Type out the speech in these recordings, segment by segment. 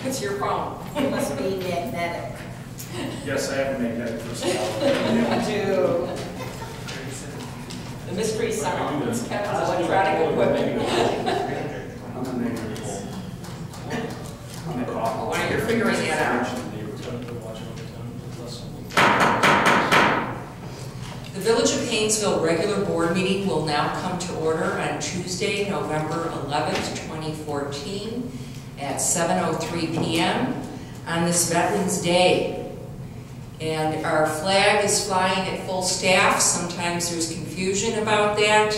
It's your phone. You must be magnetic. Yes, I have a magnetic personality. You do. The mystery sounds, Kevin's electronic equipment. I'm a negative. While you're figuring that out. The Village of Hainesville regular board meeting will now come to order on Tuesday, November 11th, 2014 at 7:03 p.m. on this Veterans Day. And our flag is flying at full staff. Sometimes there's confusion about that.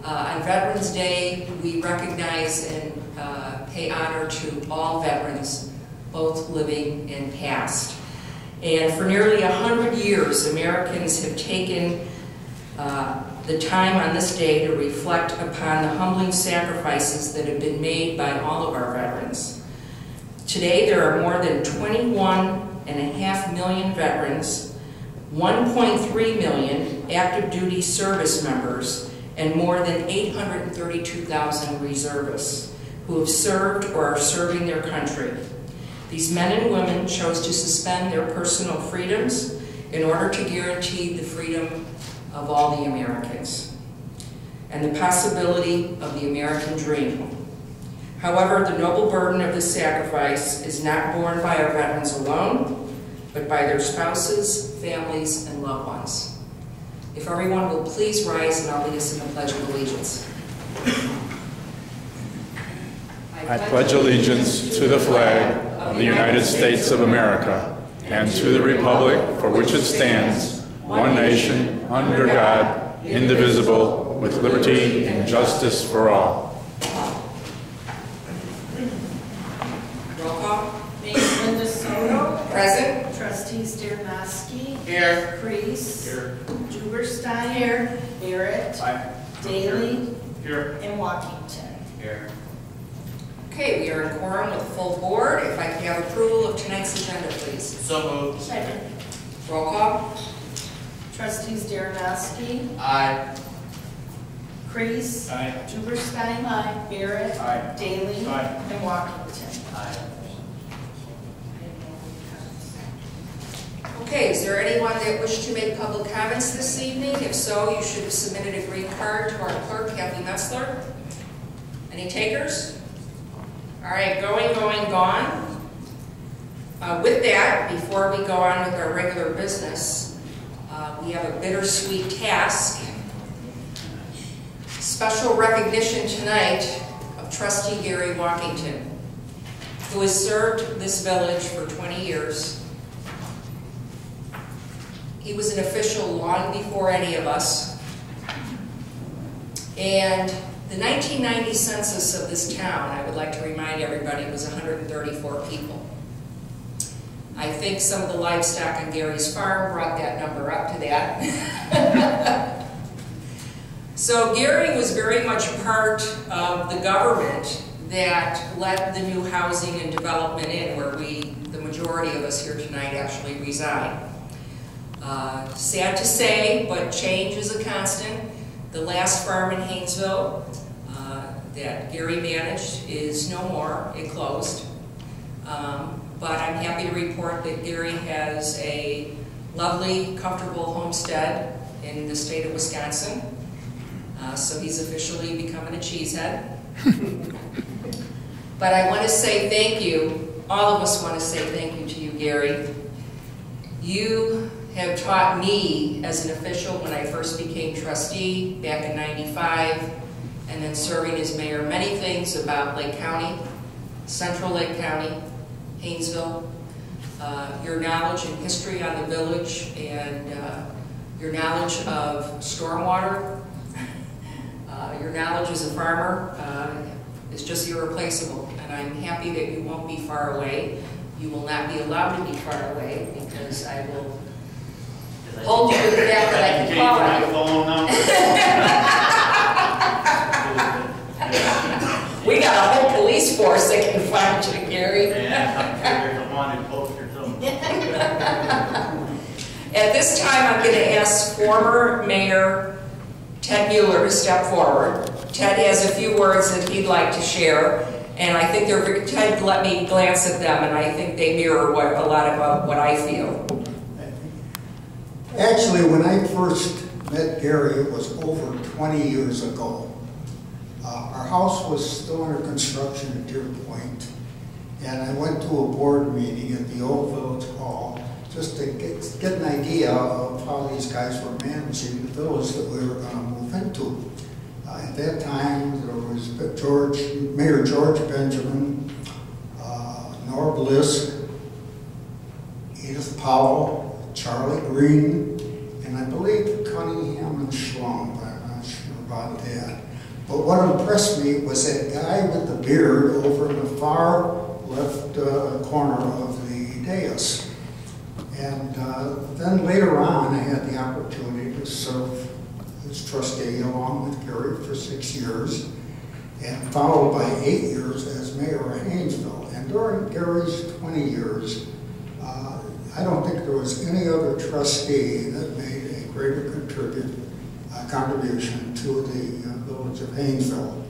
On Veterans Day, we recognize and pay honor to all veterans, both living and past. And for nearly 100 years, Americans have taken the time on this day to reflect upon the humbling sacrifices that have been made by all of our veterans. Today, there are more than 21.5 million veterans, 1.3 million active duty service members, and more than 832,000 reservists who have served or are serving their country. These men and women chose to suspend their personal freedoms in order to guarantee the freedom of all the Americans and the possibility of the American dream. However, the noble burden of this sacrifice is not borne by our veterans alone, but by their spouses, families, and loved ones. If everyone will please rise and I'll lead us in the Pledge of Allegiance. I pledge allegiance to the flag of the United States of America and to the republic for which it stands, one nation, under God, indivisible, with liberty and justice for all. Roll call. Mayor Linda Soto. Present. Trustees Dernoski. Here. Priest. Here. Juberstein. Here. Barrett. Aye. Daly. Here. And Walkington. Here. Okay, we are in quorum with full board. If I can have approval of tonight's agenda, please. So moved. Second. Roll call. Trustees Dernoski. Aye. Priest. Aye. Juberstein. Aye. Barrett. Aye. Daly. Aye. And Walkington. Aye. Okay, is there anyone that wished to make public comments this evening? If so, you should have submitted a green card to our clerk, Kathy Metzler. Any takers? All right, going, gone. With that, before we go on with our regular business, we have a bittersweet task. Special recognition tonight of Trustee Gary Walkington, who has served this village for 20 years. He was an official long before any of us. And the 1990 census of this town, I would like to remind everybody, was 134 people. I think some of the livestock on Gary's farm brought that number up to that. So Gary was very much part of the government that let the new housing and development in, where the majority of us here tonight actually reside. Sad to say, but change is a constant. The last farm in Hainesville that Gary managed is no more. It closed. But I'm happy to report that Gary has a lovely, comfortable homestead in the state of Wisconsin. So he's officially becoming a cheesehead. But I want to say thank you. All of us want to say thank you to you, Gary. You have taught me as an official when I first became trustee back in '95, and then serving as mayor, many things about Lake County, Central Lake County, Hainesville, your knowledge and history on the village, and your knowledge of stormwater, your knowledge as a farmer is just irreplaceable. And I'm happy that you won't be far away. You will not be allowed to be far away, because I will hold you to the fact that I can call you. We got a whole police force that can find you, Gary. At this time, I'm going to ask former Mayor Ted Mueller to step forward. Ted has a few words that he'd like to share, And I think they're very tend to let me glance at them, and I think they mirror a lot of what I feel. Actually, when I first met Gary, it was over 20 years ago. Our house was still under construction at Deer Point, and I went to a board meeting at the old Village Hall just to get an idea of how these guys were managing the village that we were going to move into. At that time, there was Mayor George Benjamin, Nora Bliss, Edith Powell, Charlie Green, and I believe Cunningham and Schlum, but I'm not sure about that. But what impressed me was that guy with the beard over in the far left corner of the dais. And then later on, I had the opportunity to serve as trustee along with Gary for 6 years, and followed by 8 years as mayor of Hainesville. And during Gary's 20 years, I don't think there was any other trustee that made a greater contribution to the village of Hainesville.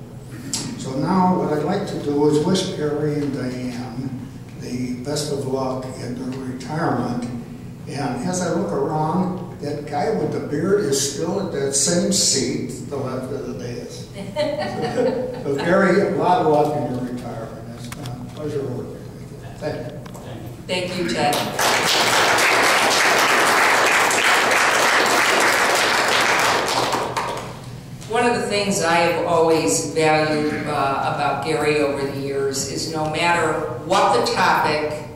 So now what I'd like to do is wish Gary and Diane the best of luck in their retirement. And as I look around, that guy with the beard is still at that same seat to the left of the dais. So Gary, a lot of luck in your retirement. It's been a pleasure working with you. Thank you. Thank you, Ted. One of the things I have always valued about Gary over the years is no matter what the topic,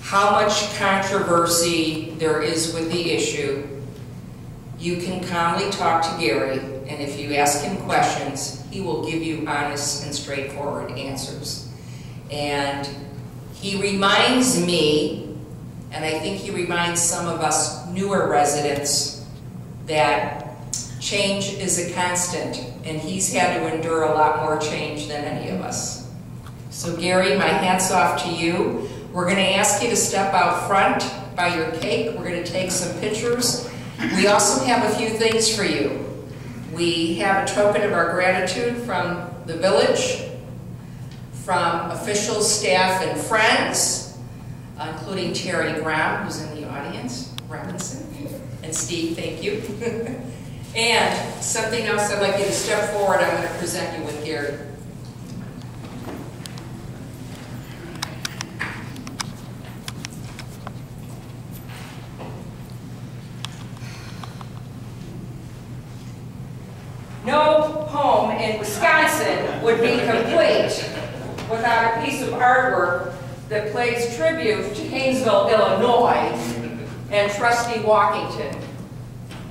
how much controversy there is with the issue, you can calmly talk to Gary, and if you ask him questions, he will give you honest and straightforward answers. And he reminds me, and I think he reminds some of us newer residents, that change is a constant, and he's had to endure a lot more change than any of us. So Gary, my hat's off to you. We're going to ask you to step out front by your cake. We're going to take some pictures. We also have a few things for you. We have a token of our gratitude from the village, from officials, staff, and friends, including Terry Graham, who's in the audience, Robinson, and Steve, thank you. And something else I'd like you to step forward, I'm going to present you with Gary. No home in Wisconsin would be complete without a piece of artwork that pays tribute to Hainesville, Illinois, and Trustee Walkington.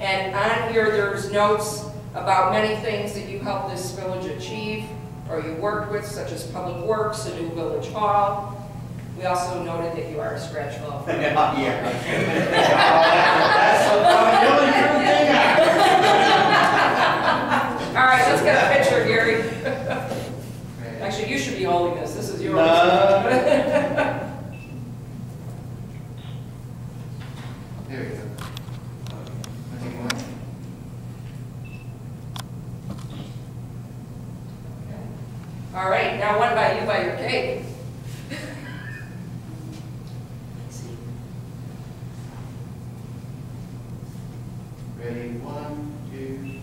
And on here there's notes about many things that you helped this village achieve or you worked with, such as Public Works, a new village hall. We also noted that you are a scratch off. Yeah. That's the really true thing. All right, let's get a picture, Gary. Actually, you should be holding this. This is yours. There we go. All right, now one by you by your cake. Ready? 1, 2, 3.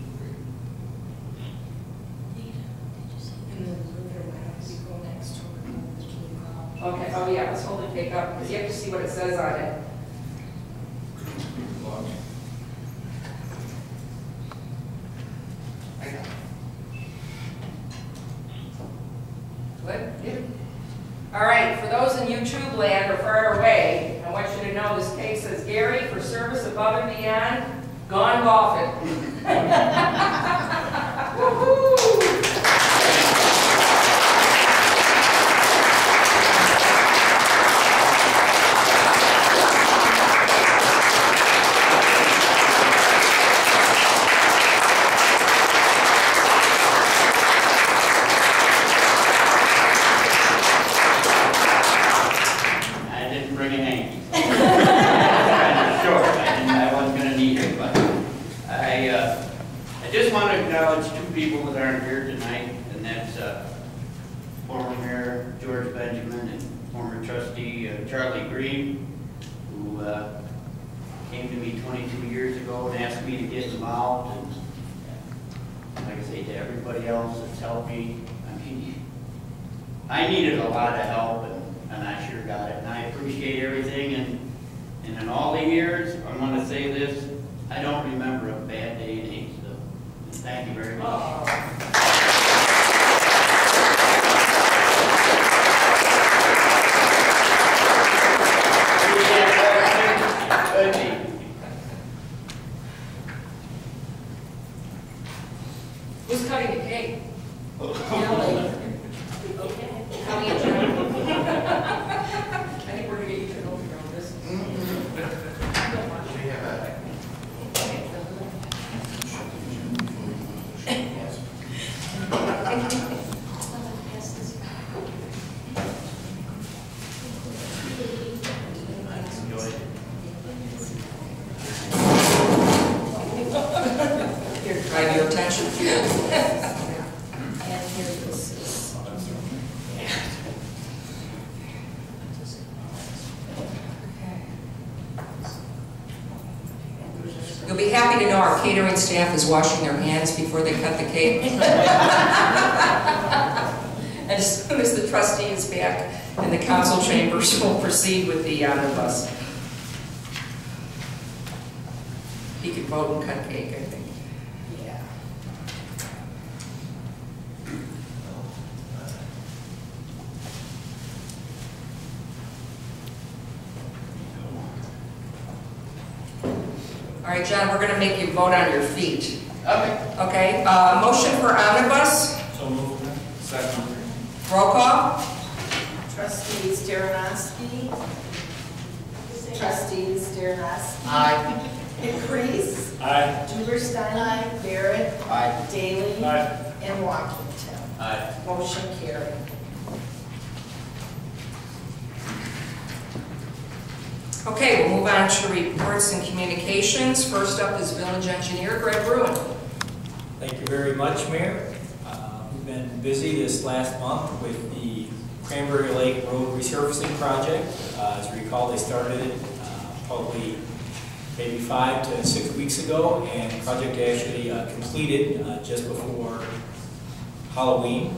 Okay, oh yeah, let's hold the cake up because you have to see what it says on it. Good? Yeah. All right, for those in YouTube land or far away, I want you to know this cake says, Gary, for service above and beyond, gone golfing. Woohoo! I just want to acknowledge two people that aren't here tonight, and that's former trustee Charlie Green, who came to me 22 years ago and asked me to get involved. And like I say, to everybody else that's helped me, I mean, I needed a lot of help, and I sure got it. And I appreciate everything. And in all the years, I'm going to say this, I don't remember a bad day in Hainesville. Thank you very much. Who's cutting the cake? Okay. Cutting it, John? I think we're gonna get you to know your own business. Here, try your attention. And here this is. You'll be happy to know our catering staff is washing their hands before they cut the cake. And as soon as the trustee is back in the council chambers, we'll proceed with the omnibus. He could vote and cut cake, I think. Yeah. All right, John, we're going to make you vote on your feet. Okay. Okay, motion for omnibus, So moved. Second. roll call. Trustees Darrenowski. Trustees Darrenowski. Aye. Crease. Aye. Duberstein. Barrett. Aye. Daly. Aye. And Washington. Aye. Motion carried. Okay, we'll move on to reports and communications. First up is Village Engineer Greg Bruin. Thank you very much, Mayor. We've been busy this last month with the Cranberry Lake Road resurfacing project. As you recall, they started it probably maybe 5 to 6 weeks ago, and the project actually completed just before Halloween.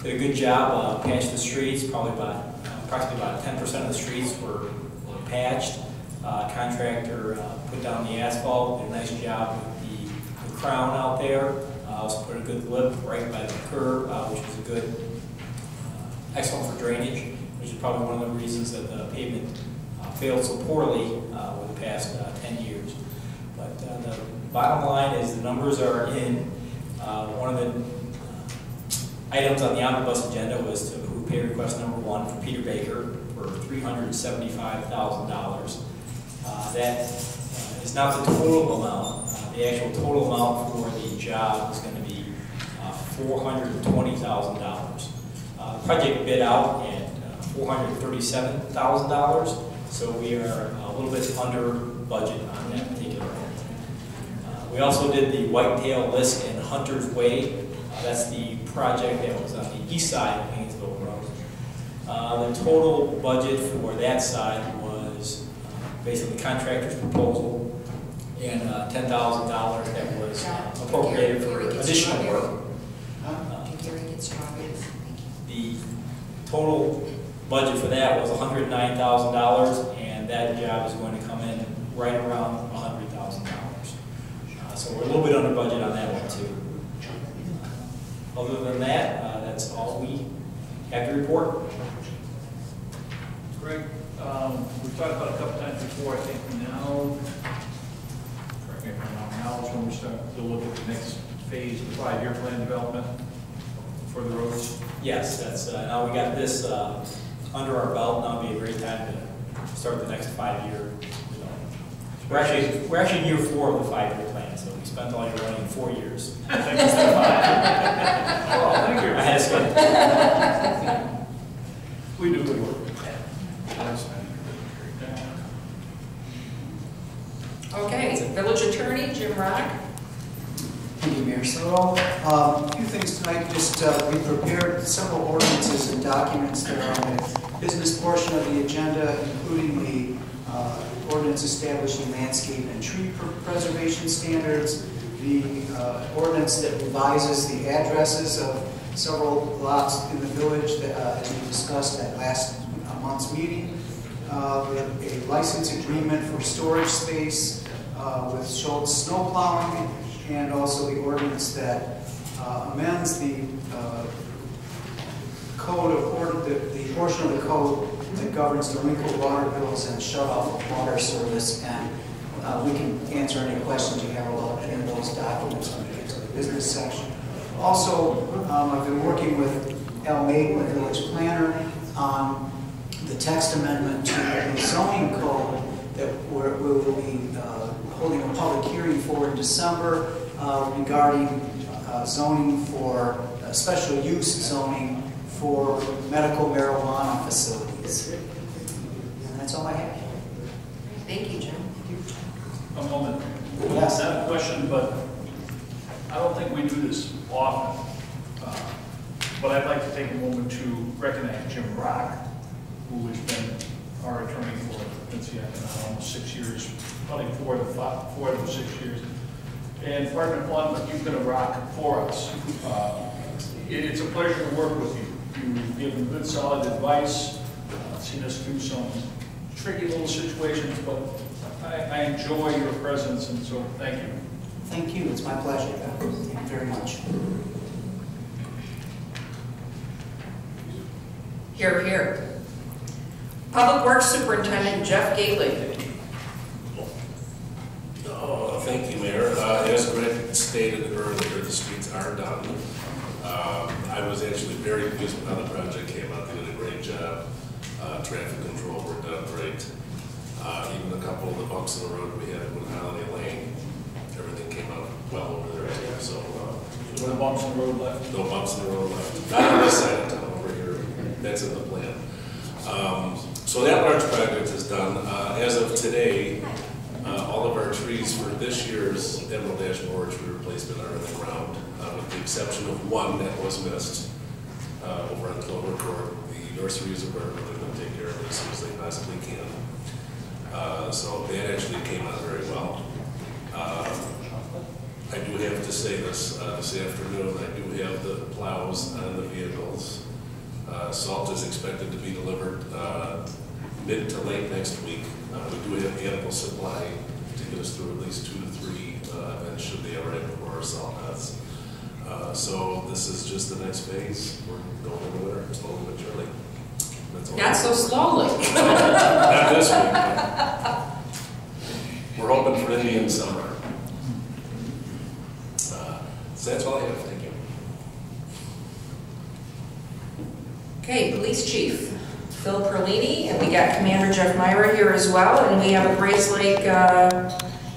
They did a good job, patched the streets, probably approximately about 10% of the streets were patched. Contractor put down the asphalt, did a nice job with the crown out there. Also put a good lip right by the curb, which was a good, excellent for drainage, which is probably one of the reasons that the pavement failed so poorly over the past 10 years. But the bottom line is the numbers are in. One of the items on the omnibus agenda was to approve pay request number 1 for Peter Baker for $375,000. That is not the total amount. The actual total amount for the job is going to be $420,000. The project bid out at $437,000, so we are a little bit under budget on that particular end. We also did the Whitetail Lisk and Hunter's Way. That's the project that was on the east side of Hainesville Road. The total budget for that side was based on the contractor's proposal and $10,000 that was appropriated for additional work. The total budget for that was $109,000, and that job is going to come in right around $100,000. So we're a little bit under budget on that one too. Other than that, that's all we have to report. Greg, we've talked about it a couple times before. I think now, correct me if I'm wrong, now is when we start to look at the next phase, the 5-year plan development for the roads. Yes, that's now we got this under our belt. Now would be a great time to start the next 5-year. We're actually in year 4 of the 5-year plan, so we spent all your money in 4 years. Instead of 5. Oh, thank you. I had to skip. We do good work. Okay, Village Attorney Jim Rock. Thank you, Mayor Soto. A few things tonight. Just we prepared several ordinances and documents that are on the business portion of the agenda, including the ordinance establishing landscape and tree preservation standards, the ordinance that revises the addresses of several lots in the village that, as we discussed at last month's meeting. We have a license agreement for storage space with Schultz snow plowing, and also the ordinance that amends the code of the portion of the code that governs delinquent water bills and shut-off of water service. And we can answer any questions you have about any of those documents when we get to the business section. Also, I've been working with Al Maiden, the village planner, on the text amendment to the zoning code that we will be holding a public hearing for in December regarding zoning for special use zoning for medical marijuana facilities. And that's all I have. Thank you, Jim. A moment. Yes. Not a question, but I don't think we do this often. But I'd like to take a moment to recognize Jim Rock, who has been our attorney for, let's see, almost 6 years, probably four of those 6 years. And Partner Plum, you've been a rock for us. It's a pleasure to work with you. You've given good, solid advice, seen us through some tricky little situations, but I enjoy your presence, and so thank you. Thank you. It's my pleasure. Thank you very much. Here, here. Public Works Superintendent Jeff Gately. Thank you, Mayor. As Greg stated earlier, the streets are done. I was actually very pleased with how the project came out. They did a great job. Traffic control worked out great. Even a couple of the bumps in the road we had with Holiday Lane, everything came out well over there too. So, no bumps in the road left? No bumps in the road left. Not on this side of town, over here. That's in the plan. So that large project is done. As of today, all of our trees for this year's Emerald Ash Borage replacement are in the ground, with the exception of one that was missed over on Clover Court. The nurseries are going to take care of it as soon as they possibly can. So that actually came out very well. I do have to say this afternoon, I do have the plows on the vehicles. Salt is expected to be delivered mid to late next week. We do have ample supply to get us through at least 2 to 3 events should they arrive before our salt nuts. So this is just the next phase. We're going into winter slowly but surely. Not so slowly. Not this week. We're hoping for Indian summer. So that's all I have. Thank you. Okay, Police Chief Phil Perlini, and we got Commander Jeff Myra here as well, and we have a Grays Lake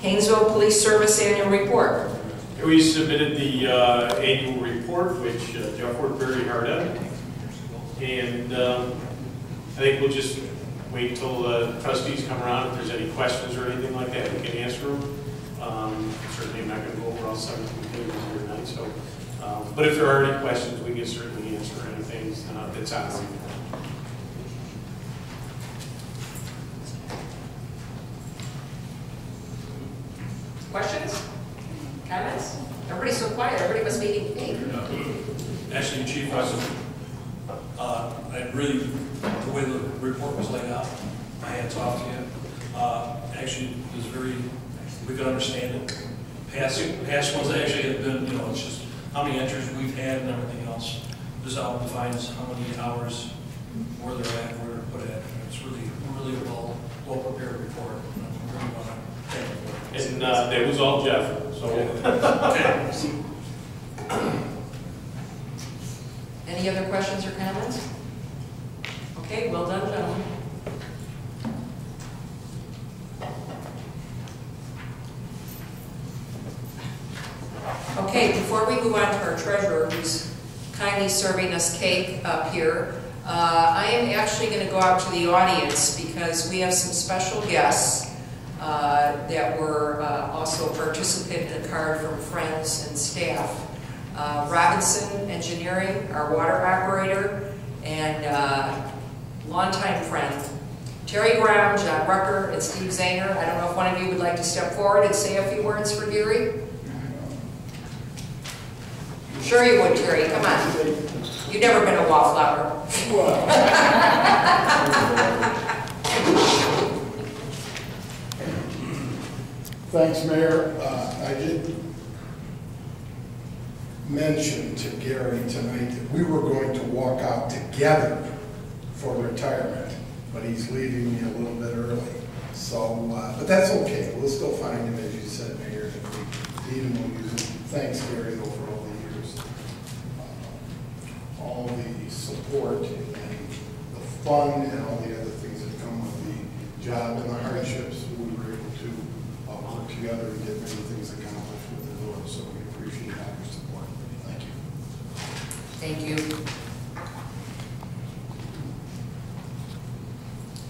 Hainesville Police Service Annual Report. We submitted the annual report, which Jeff worked very hard on, and I think we'll just wait till the trustees come around. If there's any questions or anything like that, we can answer them. Certainly I'm not going to go over all 17 pages here tonight, so, but if there are any questions, we can certainly answer anything that's on the report. Questions? Comments? Everybody's so quiet. Everybody must be eating cake. Actually, Chief, I really, the way the report was laid out, my hats off to you. Actually, it was very, we could understand it. Past ones actually have been, you know, it's just how many entries we've had and everything else. This out defines how many hours, where they're at, where they're put at. It's really well prepared report. I really want to thank you for it. And that was all Jeff. So. Okay. Any other questions or comments? Okay, well done, gentlemen. Okay, before we move on to our treasurer, who's kindly serving us cake up here, I am actually going to go out to the audience because we have some special guests that were also a participant in a card from friends and staff. Robinson Engineering, our water operator, and longtime friend. Terry Graham, John Rucker, and Steve Zanger. I don't know if one of you would like to step forward and say a few words for Gary? Sure you would, Terry. Come on. You've never been a wallflower. Thanks, Mayor. I did mention to Gary tonight that we were going to walk out together for retirement, but he's leaving me a little bit early. So, but that's okay. We'll still find him, as you said, Mayor. If we need him, we'll use him. Thanks, Gary, though, for all the years. All the support and the fun and all the other things that come with the job and the hardships. We were able to work together and get many things accomplished with the board. So we appreciate all your support. Thank you. Thank you.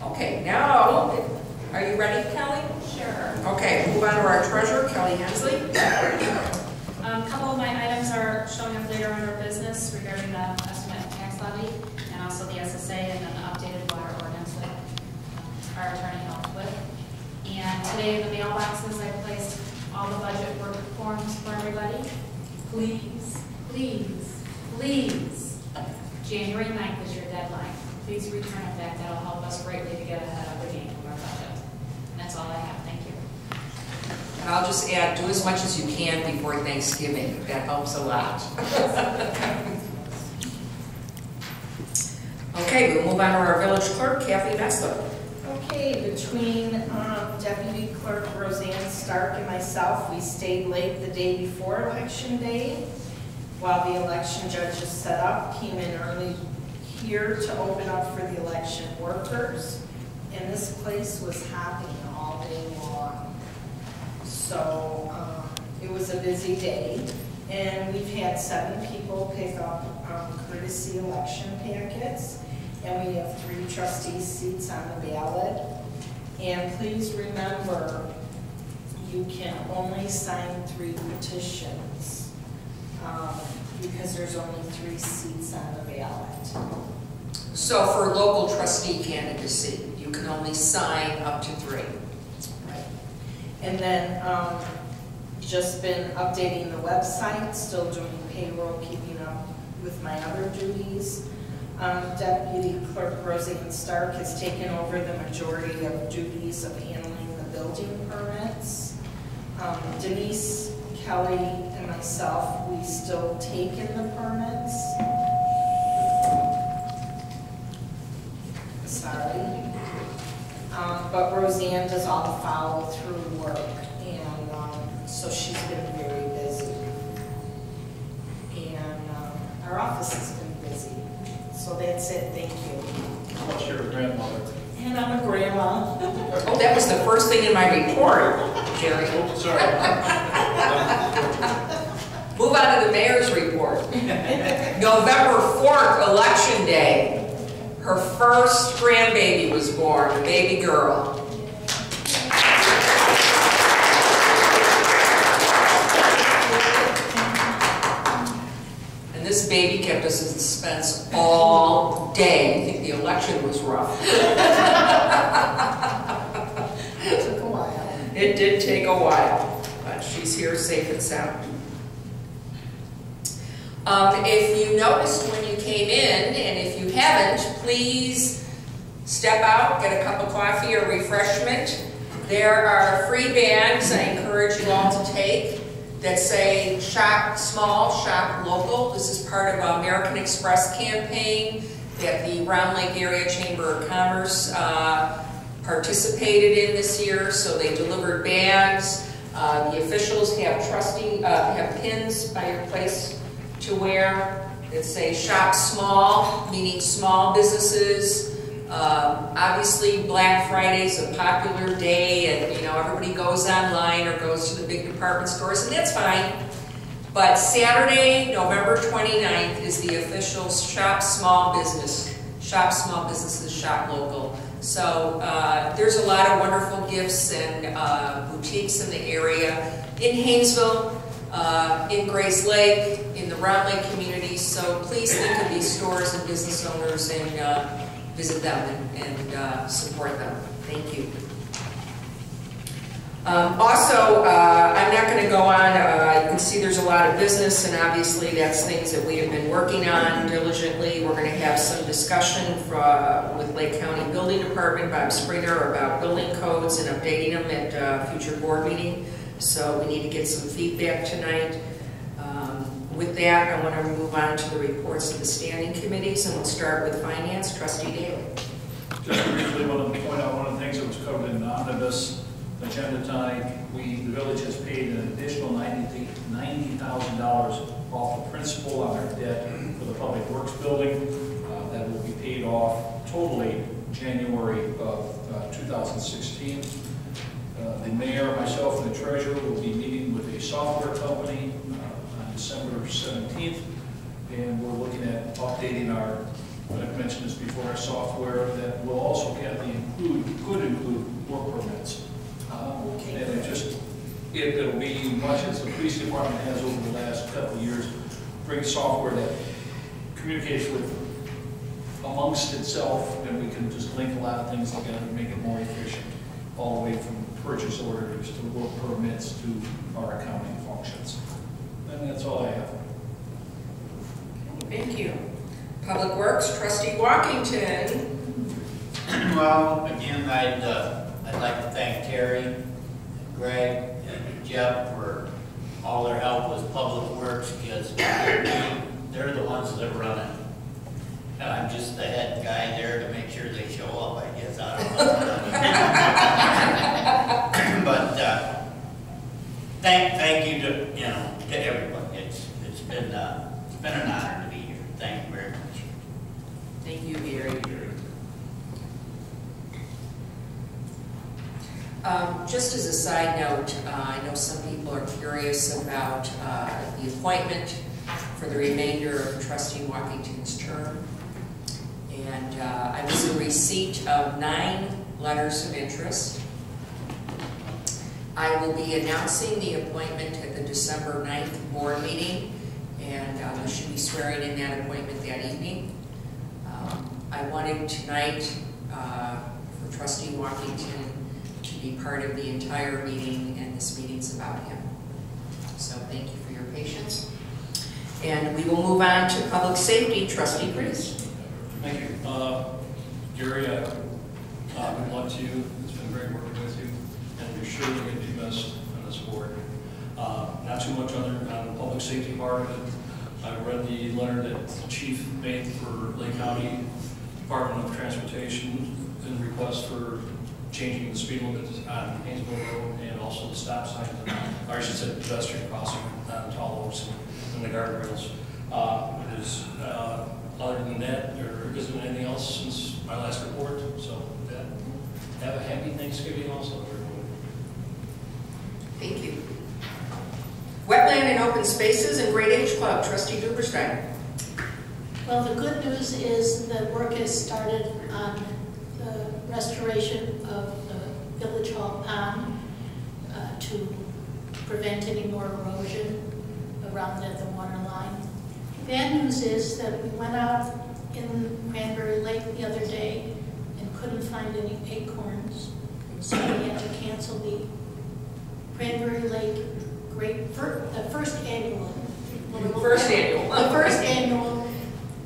Okay, now, are you ready, Kelly? Sure. Okay, move on to our treasurer, Kelly Hensley. A couple of my items are showing up later on our business regarding the estimate of tax levy and also the SSA and then the updated water ordinance that our attorney helped with. And today in the mailboxes, I placed all the budget work forms for everybody. Please, please, please, January 9th is your deadline. Please return it back. That'll help us greatly to get ahead of the game of our budget. And that's all I have. Thank you. And I'll just add, do as much as you can before Thanksgiving. That helps a lot. Okay, we'll move on to our village clerk, Kathy Messler. Okay, between Deputy Clerk Roseanne Stark and myself, we stayed late the day before Election Day while the election judges set up, came in early here to open up for the election workers, and this place was hopping all day long. So it was a busy day, and we've had 7 people pick up courtesy election packets, and we have 3 trustee seats on the ballot. And please remember, you can only sign 3 petitions because there's only 3 seats on the ballot. So for local trustee candidacy, you can only sign up to 3. Right. And then just been updating the website, still doing payroll, keeping up with my other duties. Deputy Clerk Roseanne Stark has taken over the majority of duties of handling the building permits. Denise, Kelly, and myself, we still take in the permits. Sorry. But Roseanne does all the follow-through work, and so she's been very busy. And our office has been busy. So that's it, thank you. Plus you're a grandmother. And I'm a grandma. Oh, that was the first thing in my report, Jerry. Oh, sorry. Move on to the mayor's report. November 4th, Election Day. Her first grandbaby was born, a baby girl. And this baby kept us in suspense all day. I think the election was rough. It took a while. It did take a while, but she's here safe and sound. If you noticed when you came in, and if you haven't, please step out, get a cup of coffee or refreshment. There are free bags I encourage you all to take that say shop small, shop local. This is part of an American Express campaign that the Round Lake Area Chamber of Commerce participated in this year. So they delivered bags. The officials have have pins by your place to wear that say shop small, meaning small businesses. Obviously Black Friday is a popular day, and you know everybody goes online or goes to the big department stores, and that's fine. But Saturday, November 29th is the official Shop Small Business, Shop Small Businesses, Shop Local So there's a lot of wonderful gifts and boutiques in the area, in Hainesville, in Grace Lake, in the Round Lake community. So please think of these stores and business owners and visit them and support them. Thank you. Also, I'm not going to go on. You can see there's a lot of business, and obviously that's things that we have been working on diligently. We're going to have some discussion with Lake County Building Department, Bob Springer, about building codes and updating them at a future board meeting. So we need to get some feedback tonight. With that, I want to move on to the reports of the standing committees, and we'll start with Finance. Trustee Daly. Just briefly wanted to point out one of the things that was covered in the omnibus agenda tonight. The village has paid an additional $90,000 off the principal on our debt for the Public Works building. That will be paid off totally January of 2016. The mayor, myself, and the treasurer will be meeting with a software company on December 17th, and we're looking at updating our, I've mentioned this before, our software that will also could include work permits. And it'll be much as the police department has over the last couple of years, bring software that communicates with amongst itself, and we can just link a lot of things together and make it more efficient, all the way from purchase orders to work permits to our accounting functions. And that's all I have. Thank you. Public Works, Trustee Walkington. Well, again, I'd like to thank Terry, Greg, and Jeff for all their help with Public Works, because they're the ones that run it. And I'm just the head guy there to make sure they show up, I guess. I don't know. But thank you to everybody. It's been an honor to be here. Thank you very much. Thank you, Gary. Just as a side note, I know some people are curious about the appointment for the remainder of Trustee Walkington's term. And I was in receipt of 9 letters of interest. I will be announcing the appointment at the December 9th board meeting, and we should be swearing in that appointment that evening. I wanted tonight for Trustee Walkington to be part of the entire meeting, and this meeting's about him. So thank you for your patience. And we will move on to Public Safety. Trustee Priest. Thank you. Gary, good luck to you. It's been great working with you, and you're sure you're going to do best on this board. Not too much on the public safety part of it. I read the letter that the chief made for Lake County Department of Transportation in request for changing the speed limit on Hainesville Road and also the stop signs, or I should say pedestrian crossing on tall oaks and the guardrails. Other than that, there isn't anything else since my last report. So with that, have a happy Thanksgiving also, everyone. Thank you. Wetland and Open Spaces and Great Age Club. Trustee Duberstein. Well, the good news is that work has started on the restoration of the Village Hall Pond to prevent any more erosion around at the water line. The bad news is that we went out in Cranberry Lake the other day and couldn't find any acorns, so we had to cancel the Cranberry Lake the first annual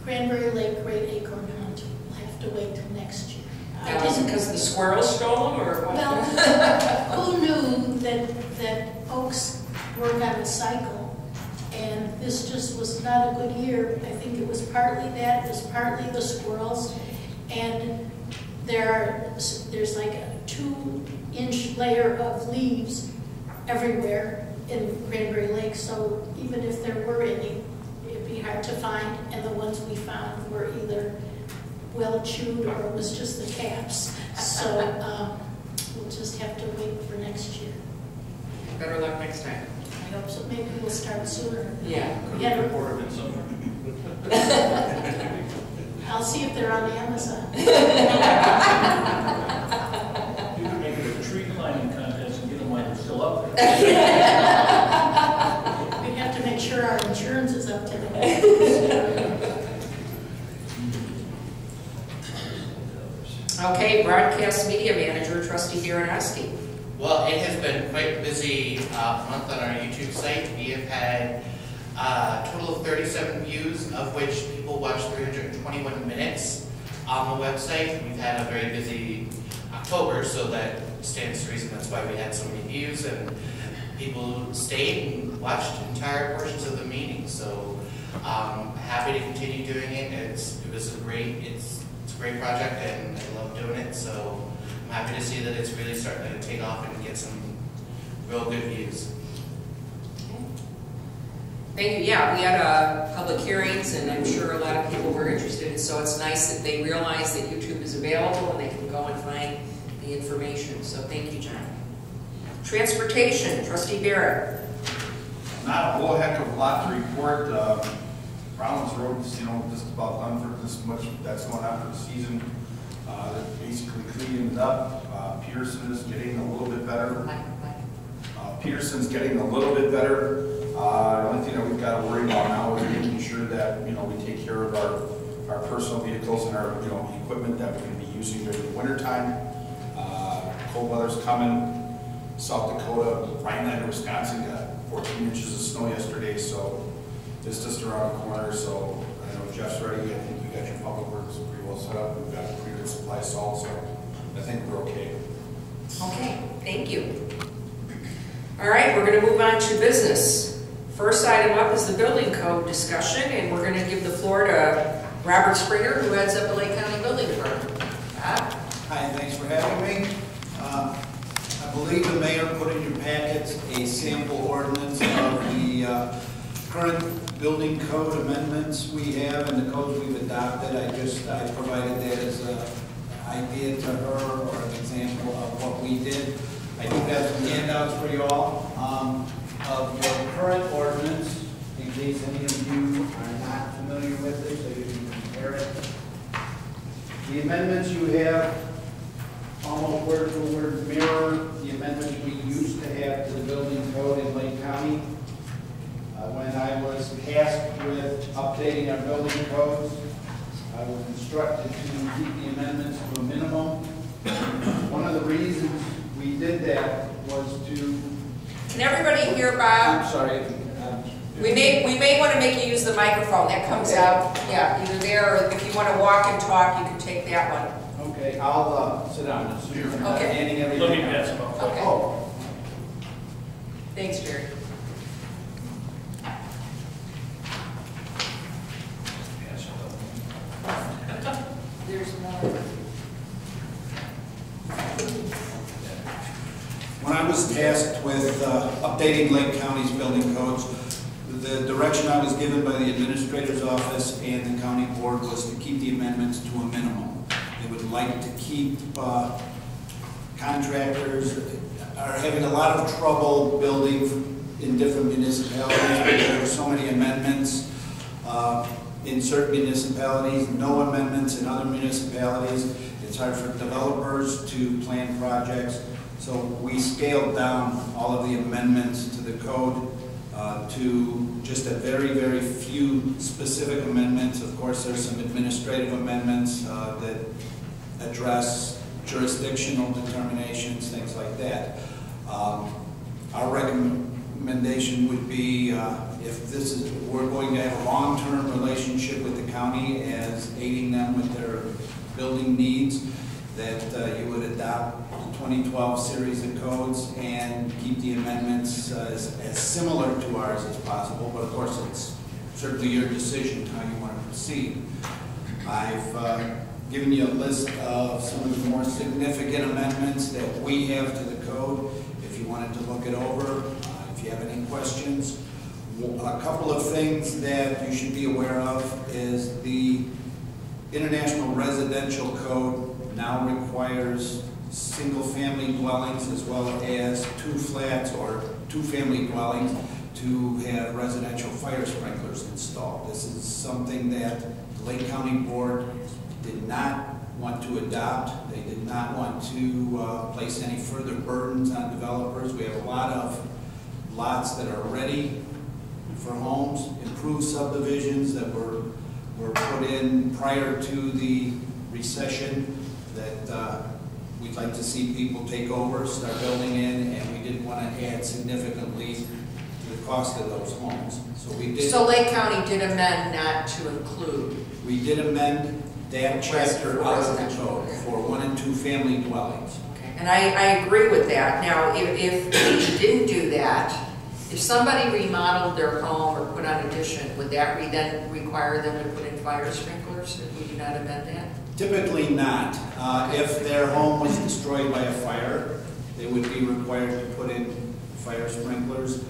Cranberry Lake Great Acorn Hunt. We'll have to wait till next year. That was because the squirrels stole them, or what? Well, who knew that oaks work on a cycle, and this just was not a good year. I think it was partly that, it was partly the squirrels, and there's like a 2-inch layer of leaves everywhere in Cranberry Lake, so even if there were any, it'd be hard to find, and the ones we found were either well chewed or it was just the caps. So we'll just have to wait for next year. Better luck next time. I hope so. Maybe we'll start sooner. Yeah. Could we report it somewhere? I'll see if they're on Amazon. You can make it a tree climbing contest and get them while they're still up there. We have to make sure our insurance is up to date. Okay, broadcast media manager, trustee Darrenowski. Well, it has been quite a busy month on our YouTube site. We have had a total of 37 views, of which people watched 321 minutes on the website. We've had a very busy October, so that stands to reason that's why we had so many views, and people stayed and watched entire portions of the meeting. So happy to continue doing it. It's a great project, and I love doing it. So I'm happy to see that it's really starting to take off and get some real good views. Thank you. Yeah, we had public hearings, and I'm sure a lot of people were interested. And so it's nice that they realize that YouTube is available and they can go and find the information. So thank you, John. Transportation, trustee Barrett. Not a whole heck of a lot to report. Rollins Road's, just about done for this much that's going on for the season. They're basically cleaning it up. Peterson is getting a little bit better. Peterson's getting a little bit better. The only thing that we've got to worry about now is making sure that we take care of our personal vehicles and our equipment that we're going to be using during the wintertime. Cold weather's coming. South Dakota, Rhinelander, Wisconsin got 14 inches of snow yesterday, so it's just around the corner. So I know Jeff's ready. I think you got your public works pretty well set up. We've got a pretty good supply of salt, so I think we're okay. Okay, thank you. All right, we're going to move on to business. First item up is the building code discussion, and we're going to give the floor to Robert Springer, who heads up the Lake County Building Department. Bob? Hi, thanks for having me. I believe the mayor put in your packets a sample ordinance of the current building code amendments we have and the codes we've adopted. I provided that as an idea to her or an example of what we did. I do have some handouts for you all of the current ordinance in case any of you are not familiar with it, so you can compare it. The amendments you have almost word for word mirror the amendments we used to have to the building code in Lake County. When I was tasked with updating our building codes, I was instructed to keep the amendments to a minimum. One of the reasons we did that was to... Can everybody hear Bob? I'm sorry. We may want to make you use the microphone. That comes out, yeah, either there, or if you want to walk and talk, you can take that one. Okay, I'll sit down. Okay. Handing everything. Let me pass them off. Okay. Oh. Thanks, Jerry. There's more. When I was tasked with updating Lake County's building codes, the direction I was given by the administrator's office and the county board was to keep the amendments to a minimum. They would like to keep contractors are having a lot of trouble building in different municipalities because there are so many amendments in certain municipalities, no amendments in other municipalities. It's hard for developers to plan projects. So we scaled down all of the amendments to the code to just a very, very few specific amendments. Of course, there's some administrative amendments that address jurisdictional determinations, things like that. Our recommendation would be if we're going to have a long-term relationship with the county as aiding them with their building needs, that you would adopt the 2012 series of codes and keep the amendments as similar to ours as possible. But of course, it's certainly your decision how you want to proceed. I've given you a list of some of the more significant amendments that we have to the code. If you wanted to look it over, if you have any questions. A couple of things that you should be aware of is the International Residential Code now requires single-family dwellings as well as two flats or two-family dwellings to have residential fire sprinklers installed. This is something that the Lake County Board did not want to adopt. They did not want to place any further burdens on developers. We have a lot of lots that are ready for homes, improved subdivisions that were put in prior to the recession that we'd like to see people take over, start building in, and we didn't want to add significantly to the cost of those homes. So we did. So Lake County did amend not to include. We did amend that chapter out of the code for 1 and 2 family dwellings. Okay. And I agree with that. Now, if we didn't do that, if somebody remodeled their home or put on addition, would that then require them to put in fire sprinklers if we do not amend that? Typically not. If their home was destroyed by a fire, they would be required to put in fire sprinklers.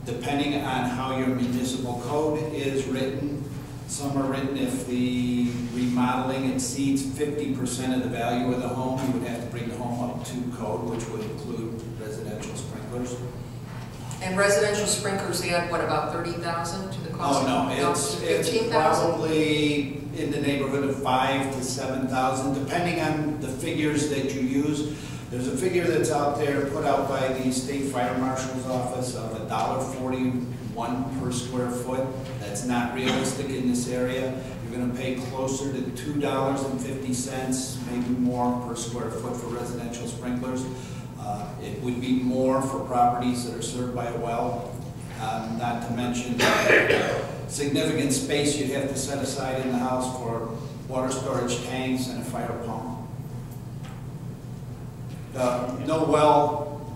Depending on how your municipal code is written, some are written if the remodeling exceeds 50% of the value of the home, you would have to bring the home up to code, which would include residential sprinklers. And residential sprinklers, they add, what, about 30,000 to the cost? Oh, no, it's probably in the neighborhood of 5,000 to 7,000, depending on the figures that you use. There's a figure that's out there put out by the State Fire Marshal's Office of $1.41 per square foot. That's not realistic in this area. You're going to pay closer to $2.50, maybe more per square foot for residential sprinklers. It would be more for properties that are served by a well, not to mention significant space you'd have to set aside in the house for water storage tanks and a fire pump. No well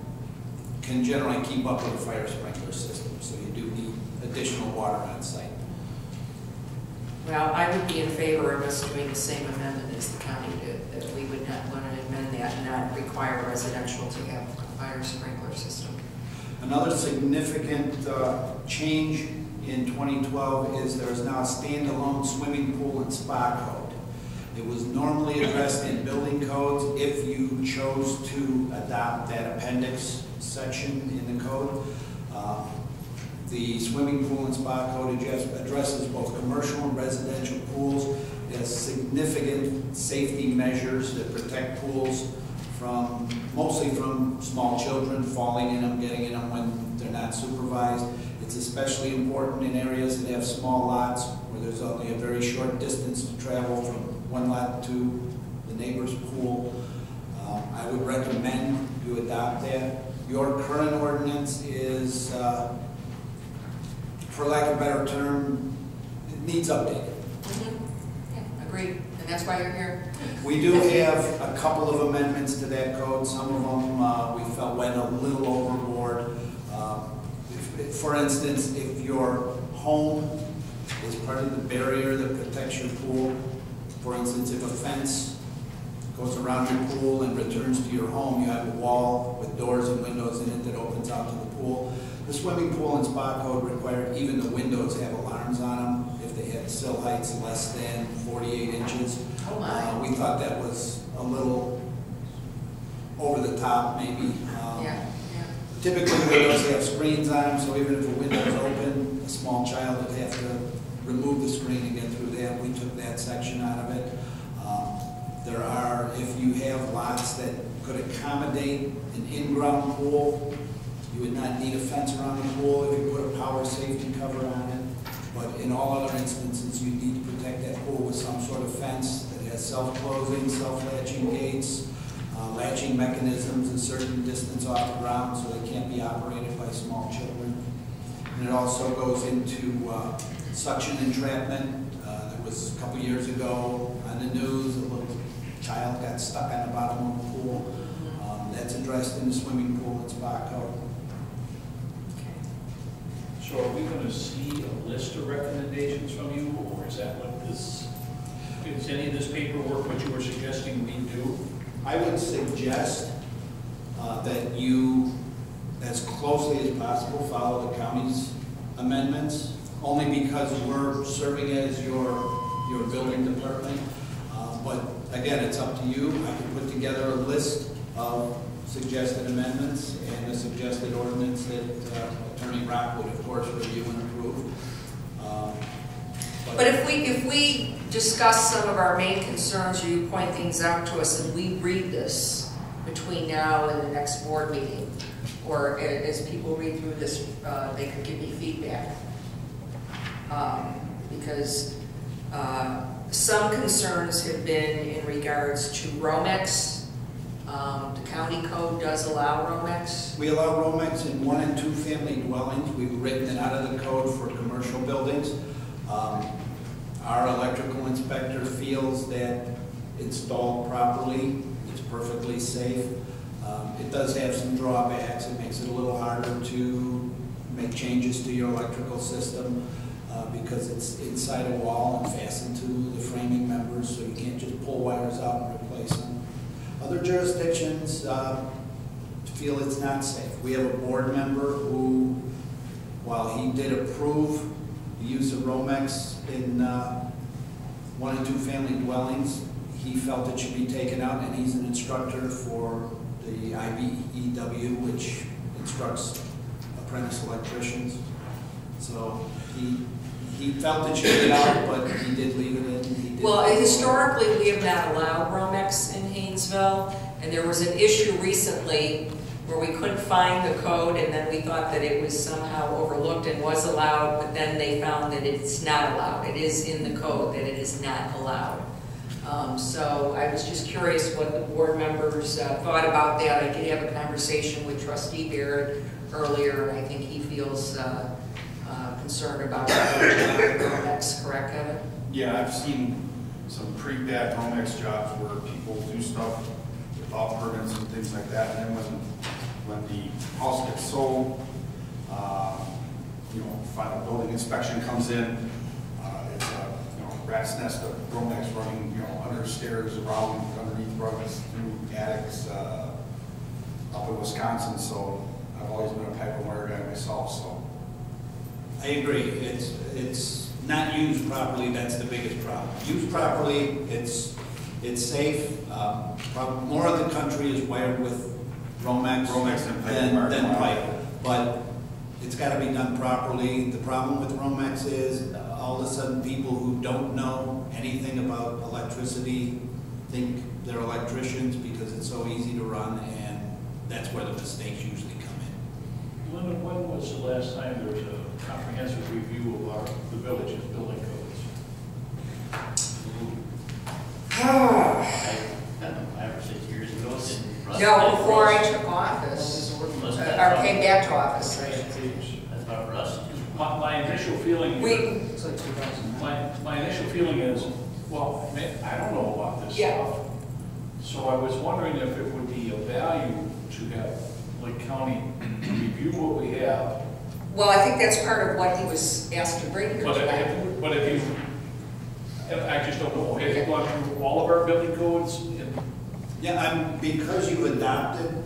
can generally keep up with a fire sprinkler system, so you do need additional water on site. Well, I would be in favor of us doing the same amendment as the county did, that we would not want to amend that and not require residential to have a fire sprinkler system. Another significant change in 2012 is there is now a standalone swimming pool and spa code. It was normally addressed in building codes if you chose to adopt that appendix section in the code. The swimming pool and spa code addresses both commercial and residential pools. It has significant safety measures that protect pools from, mostly from small children falling in them, getting in them when they're not supervised. It's especially important in areas that have small lots where there's only a very short distance to travel from one lot to the neighbor's pool. I would recommend you adopt that. Your current ordinance is, for lack of a better term, it needs updating. Yeah, agreed. And that's why you're here. We do have a couple of amendments to that code. Some of them we felt went a little overboard. For instance, if your home is part of the barrier that protects your pool, for instance, if a fence goes around your pool and returns to your home, you have a wall with doors and windows in it that opens out to the pool. The swimming pool and spa code required even the windows have alarms on them if they had sill heights less than 48 inches. Oh my. We thought that was a little over the top, maybe. Yeah. Typically, windows have screens on them, so even if a window is open, a small child would have to remove the screen and get through that. We took that section out of it. There are, if you have lots that could accommodate an in-ground pool, you would not need a fence around the pool if you put a power safety cover on it. But in all other instances, you need to protect that pool with some sort of fence that has self-closing, self-latching gates, latching mechanisms a certain distance off the ground so they can't be operated by small children. And it also goes into suction entrapment. There was a couple years ago on the news, a little child got stuck on the bottom of the pool. That's addressed in the swimming pool and spa code. So are we going to see a list of recommendations from you, or is that what this, is any of this paperwork what you were suggesting we do? I would suggest that you, as closely as possible, follow the county's amendments, only because we're serving as your building department. But again, it's up to you. I can put together a list of suggested amendments and a suggested ordinance that Attorney Rock would, of course, review and approve. But if we discuss some of our main concerns, or you point things out to us, and we read this between now and the next board meeting, or as people read through this, they could give me feedback. Because some concerns have been in regards to Romex. The county code does allow Romex. We allow Romex in 1 and 2 family dwellings. We've written it out of the code for commercial buildings. Our electrical inspector feels that installed properly, it's perfectly safe. It does have some drawbacks. It makes it a little harder to make changes to your electrical system because it's inside a wall and fastened to the framing members, so you can't just pull wires out and replace them. Other jurisdictions feel it's not safe. We have a board member who, while he did approve the use of Romex in 1 and 2 family dwellings, he felt it should be taken out, and he's an instructor for the IBEW, which instructs apprentice electricians. So he felt it should get out, but he did leave it in. Well, historically, we have not allowed Romex in Hainesville, and there was an issue recently where we couldn't find the code, and then we thought that it was somehow overlooked and was allowed, but then they found that it's not allowed. It is in the code that it is not allowed. So I was just curious what the board members thought about that. I did have a conversation with Trustee Barrett earlier, and I think he feels concerned about Romex, correct, Kevin? Yeah, I've seen some pretty bad Romex jobs where people do stuff without permits and things like that, and then when the house gets sold, final building inspection comes in, it's a rat's nest of Romex running under stairs, around underneath rugs, through attics up in Wisconsin. So I've always been a pipe and wire guy myself. So I agree. It's not used properly. That's the biggest problem. Used properly, it's safe. More of the country is wired with Romex than pipe, but it's got to be done properly. The problem with Romex is all of a sudden people who don't know anything about electricity think they're electricians because it's so easy to run, and that's where the mistakes usually come in. Linda, when was the last time there was a comprehensive review of the village's building codes? 5 or 6 years ago. No, before I took office, or came back to office. That's about Russ. My initial feeling. It's like 2009. My initial feeling is, well, I don't know about this stuff. So I was wondering if it would be of value to have Lake County review what we have. Well, I think that's part of what he was asked to bring here tonight. But if you, I just don't know, have you gone through all of our building codes? Yeah, because you adopted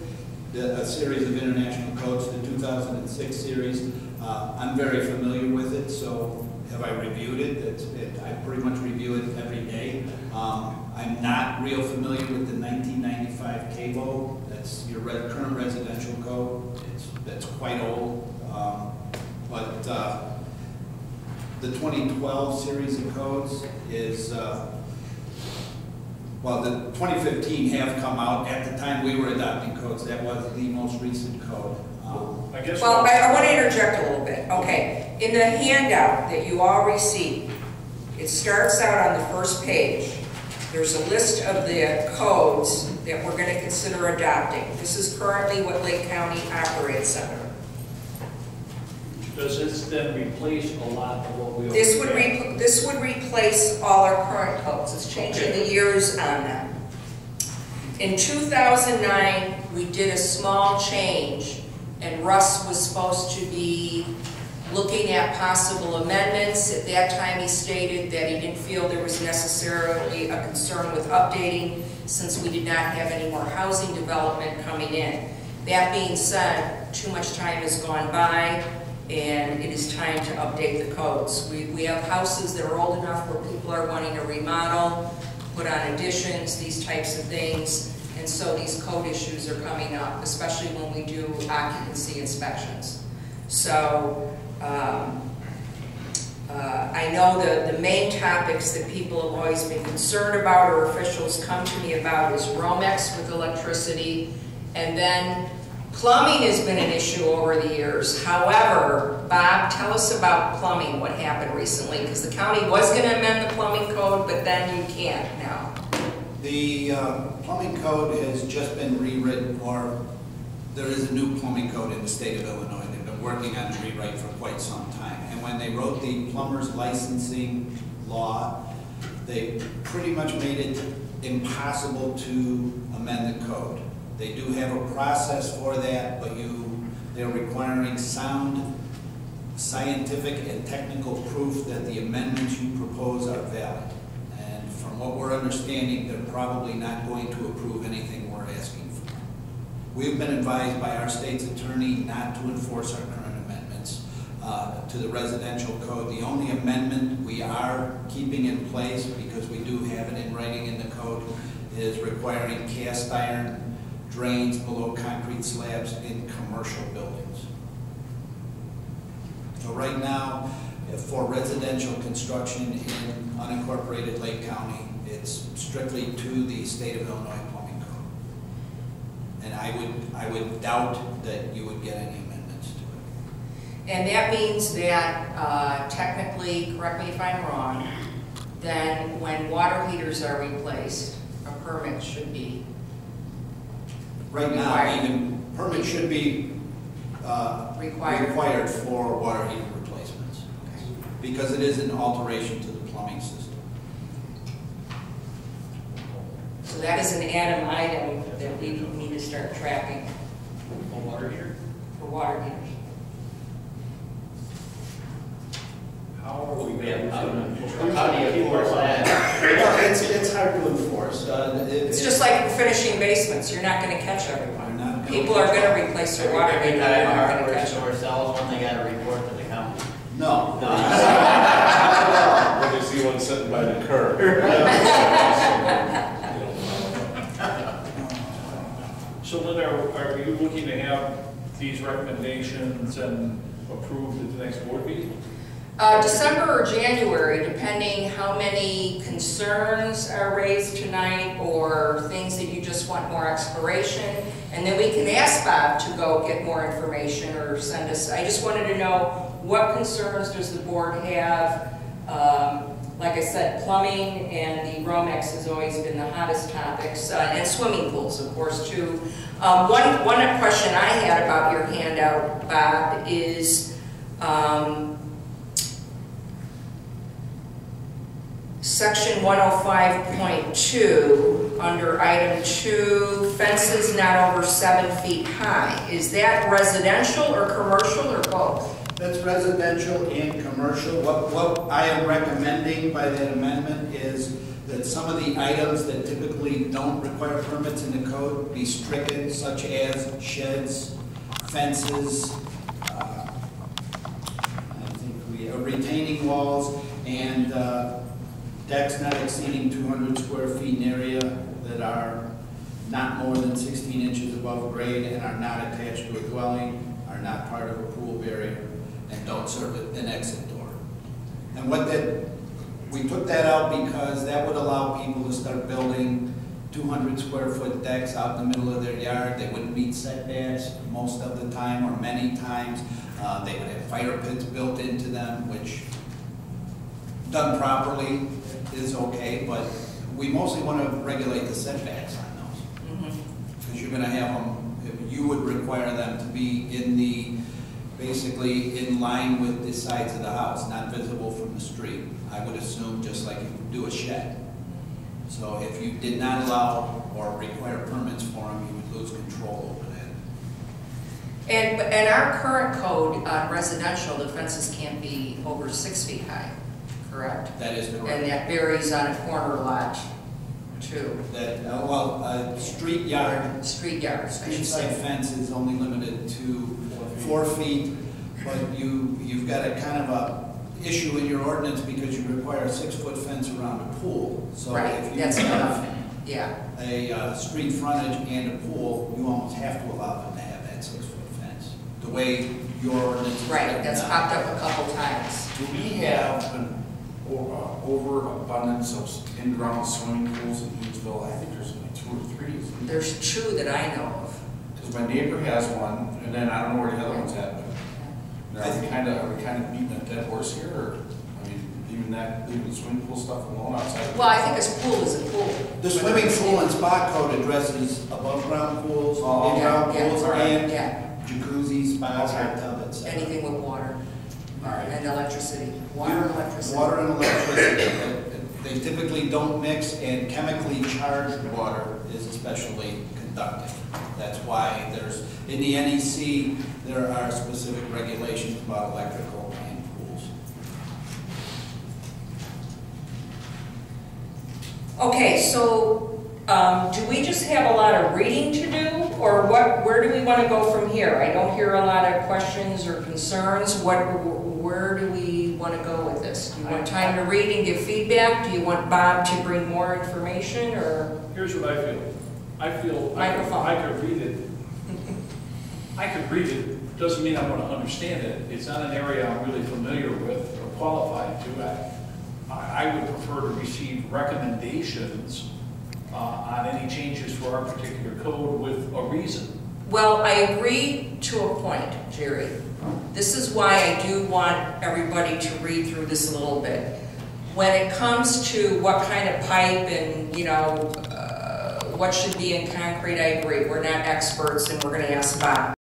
a series of international codes, the 2006 series, I'm very familiar with it, so have I reviewed it? I pretty much review it every day. I'm not real familiar with the 1995 CABO. That's your current residential code. That's quite old. But the 2012 series of codes is, well, the 2015 have come out. At the time we were adopting codes, that was the most recent code. Well, I want to interject a little bit. Okay, in the handout that you all received, it starts out on the first page. There's a list of the codes that we're going to consider adopting. This is currently what Lake County operates under. Does this then replace a lot of what we This would replace all our current codes. It's changing the years on them. In 2009, we did a small change, and Russ was supposed to be looking at possible amendments. At that time, he stated that he didn't feel there was necessarily a concern with updating since we did not have any more housing development coming in. That being said, too much time has gone by, and it is time to update the codes. We have houses that are old enough where people are wanting to remodel, put on additions, these types of things. And And so these code issues are coming up, especially when we do occupancy inspections. So I know the main topics that people have always been concerned about or officials come to me about is Romex with electricity, and then plumbing has been an issue over the years. However, Bob, tell us about plumbing, what happened recently, because the county was going to amend the plumbing code, but then you can't now. The plumbing code has just been rewritten, or there is a new plumbing code in the state of Illinois. They've been working on the rewrite for quite some time. And when they wrote the plumber's licensing law, they pretty much made it impossible to amend the code. They do have a process for that, but they're requiring sound scientific and technical proof that the amendments you propose are valid. And from what we're understanding, they're probably not going to approve anything we're asking for. We've been advised by our state's attorney not to enforce our current amendments to the residential code. The only amendment we are keeping in place, because we do have it in writing in the code, is requiring cast iron drains below concrete slabs in commercial buildings. So right now, for residential construction in unincorporated Lake County, it's strictly to the state of Illinois plumbing code. And I would doubt that you would get any amendments to it. And that means that technically, correct me if I'm wrong, then when water heaters are replaced, a permit should be right now, even permits should be required for water heater replacements, because it is an alteration to the plumbing system. So that is an added item that we need to start tracking. A water heater? For water heaters. How are we going How do you enforce that? It's hard to enforce. It's just like finishing basements. You're not going to catch everyone. People are going to replace their water heater. Every time a They're not going to hardware catch store sells one, they got to report to the county. No. When you see one sitting by the curb. So Linda, are you looking to have these recommendations and approved at the next board meeting? December or January, depending how many concerns are raised tonight or things that you just want more exploration. And then we can ask Bob to go get more information or send us. I just wanted to know what concerns does the board have. Like I said, plumbing and the Romex has always been the hottest topics, and swimming pools, of course, too. One question I had about your handout, Bob, is Section 105.2, under item 2, fences not over 7 feet high. Is that residential or commercial or both? That's residential and commercial. What I am recommending by that amendment is that some of the items that typically don't require permits in the code be stricken, such as sheds, fences, retaining walls, and decks not exceeding 200 square feet in area that are not more than 16 inches above grade and are not attached to a dwelling, are not part of a pool barrier, and don't serve an exit door. And we took that out because that would allow people to start building 200 square foot decks out in the middle of their yard. They wouldn't meet setbacks most of the time, or many times. They would have fire pits built into them, which done properly is okay, but we mostly want to regulate the setbacks on those. Because you're going to have them, you would require them to be basically in line with the sides of the house, not visible from the street. I would assume just like you would do a shed. So if you did not allow or require permits for them, you would lose control over that. And our current code on residential, the fences can't be over 6 feet high, correct? That is correct. And that varies on a corner lot, too. Street yard. Street yards. Street side fence is only limited to 4 feet, but you've got a kind of a issue in your ordinance because you require a 6-foot fence around a pool. So right. if you That's have Yeah. a street frontage and a pool, you almost have to allow them to have that 6-foot fence. The way your ordinance is Right, written that's now. popped up a couple times. Do we have an overabundance of in-ground swimming pools in Hainesville? I think there's only 2 or 3. isn't there? There's 2 that I know of. Because my neighbor has one, and then I don't know where the other one's at, but are we kind of beating a dead horse here, or, I mean, leaving the swimming pool stuff alone outside? Well, I think a pool is a pool. The swimming pool and spa code addresses above-ground pools, Oh, in-ground yeah, pools, yeah, and yeah. jacuzzis, spas, Okay. hot tub, etc. Anything with water. All right. And electricity. Water and electricity. Water and electricity. They typically don't mix, and chemically charged water is especially conductive. That's why in the NEC, there are specific regulations about electrical and pools. Okay, so do we just have a lot of reading to do, or where do we want to go from here? I don't hear a lot of questions or concerns. Where do we want to go with this? Do you want time to read and give feedback? Do you want Bob to bring more information, or? Here's what I feel. I feel Microphone. I could read it. I could read it, doesn't mean I'm going to understand it. It's not an area I'm really familiar with or qualified to. I would prefer to receive recommendations on any changes for our particular code with a reason. Well, I agree to a point, Jerry. This is why I do want everybody to read through this a little bit. When it comes to what kind of pipe and, what should be in concrete, I agree. We're not experts, and we're going to ask Bob.